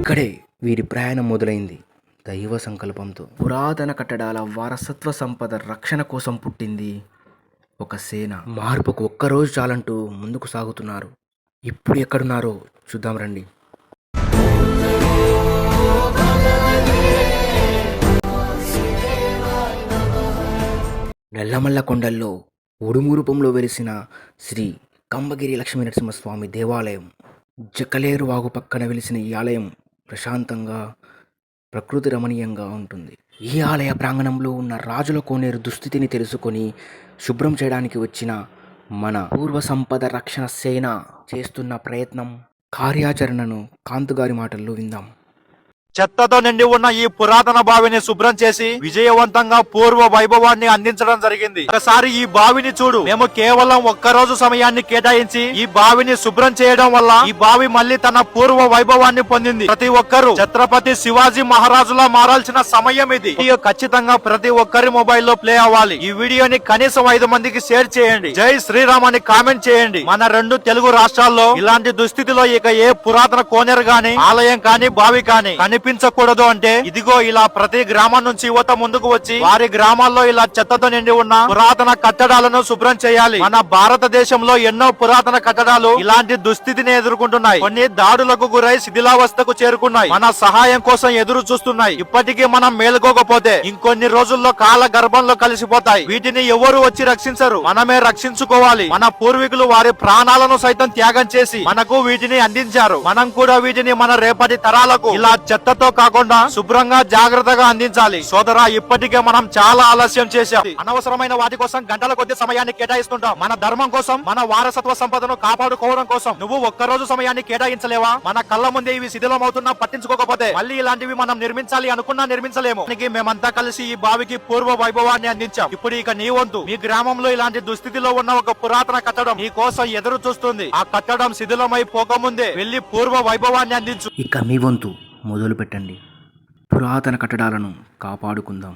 ఇక్కడే వీరి ప్రయాణం మొదలైంది. దైవ సంకల్పంతో పురాతన కట్టడాల వారసత్వ సంపద రక్షణ కోసం పుట్టింది ఒక సేన. మార్పుకు ఒక్కరోజు చాలంటూ ముందుకు సాగుతున్నారు. ఇప్పుడు ఎక్కడున్నారో చూద్దాం రండి. నల్లమల్ల కొండల్లో ఉడుము రూపంలో వెలిసిన శ్రీ కంబగిరి లక్ష్మీ నరసింహస్వామి దేవాలయం. జక్కలేరు వాగు పక్కన వెలిసిన ఈ ఆలయం ప్రశాంతంగా, ప్రకృతి రమణీయంగా ఉంటుంది. ఈ ఆలయ ప్రాంగణంలో ఉన్న రాజుల కోనేరు దుస్థితిని తెలుసుకొని శుభ్రం చేయడానికి వచ్చిన మన పూర్వ సంపద రక్షణ సేన చేస్తున్న ప్రయత్నం, కార్యాచరణను కాంతుగారి మాటల్లో విందాం. చెత్తతో నిండి ఉన్న ఈ పురాతన బావిని శుభ్రం చేసి విజయవంతంగా పూర్వ వైభవాన్ని అందించడం జరిగింది. ఒకసారి ఈ బావిని చూడు. మేము కేవలం ఒక్కరోజు సమయాన్ని కేటాయించి ఈ బావిని శుభ్రం చేయడం వల్ల ఈ బావి మళ్ళీ తన పూర్వ వైభవాన్ని పొందింది. ప్రతి ఒక్కరూ ఛత్రపతి శివాజీ మహారాజులా మారాల్సిన సమయం ఇది. వీడియో ఖచ్చితంగా ప్రతి ఒక్కరి మొబైల్లో ప్లే అవ్వాలి. ఈ వీడియోని కనీసం 5 మందికి షేర్ చేయండి. జై శ్రీరామ్ అని కామెంట్ చేయండి. మన 2 తెలుగు రాష్ట్రాల్లో ఇలాంటి దుస్థితిలో ఇక ఏ పురాతన కోనేరు గాని, ఆలయం కాని, బావి కాని కనిపించకూడదు అంటే ఇదిగో ఇలా ప్రతి గ్రామం నుంచి యువత ముందుకు వచ్చి వారి గ్రామాల్లో ఇలా చెత్తతో నిండి ఉన్న పురాతన కట్టడాలను శుభ్రం చేయాలి. మన భారతదేశంలో ఎన్నో పురాతన కట్టడాలు ఇలాంటి దుస్థితిని ఎదుర్కొంటున్నాయి. కొన్ని దాడులకు గురై శిథిలావస్థకు చేరుకున్నాయి. మన సహాయం కోసం ఎదురు చూస్తున్నాయి. ఇప్పటికీ మనం మేలుకోకపోతే ఇంకొన్ని రోజుల్లో కాల గర్భంలో కలిసిపోతాయి. వీటిని ఎవరు వచ్చి రక్షించరు, మనమే రక్షించుకోవాలి. మన పూర్వీకులు వారి ప్రాణాలను సైతం త్యాగం చేసి మనకు వీటిని అందించారు. మనం కూడా వీటిని మన రేపటి తరాలకు ఇలా చెత్తతో కాకుండా శుభ్రంగా, జాగ్రత్తగా అందించాలి. సోదరా, ఇప్పటికే మనం చాలా ఆలస్యం చేశాం. అనవసరమైన వాటి కోసం గంటల కొద్ది సమయాన్ని కేటాయిస్తుంటాం. మన ధర్మం కోసం, మన వారసత్వ సంపదను కాపాడుకోవడం కోసం నువ్వు ఒక్కరోజు సమయాన్ని కేటాయించలేవా? మన కళ్ళ ముందే ఇవి శిథిలం అవుతున్నా పట్టించుకోకపోతే మళ్ళీ ఇలాంటివి మనం నిర్మించాలి అనుకున్నా నిర్మించలేము. మేమంతా కలిసి ఈ బావికి పూర్వ వైభవాన్ని అందించాం. ఇప్పుడు ఇక నీ వంతు. మీ గ్రామంలో ఇలాంటి దుస్థితిలో ఉన్న ఒక పురాతన కట్టడం నీ కోసం ఎదురు చూస్తుంది. ఆ కట్టడం శిథిలమై పోకముందే వెళ్లి పూర్వ వైభవాన్ని అందించు. ఇక మీ వంతు మొదలు పెట్టండి. పురాతన కట్టడాలను కాపాడుకుందాం.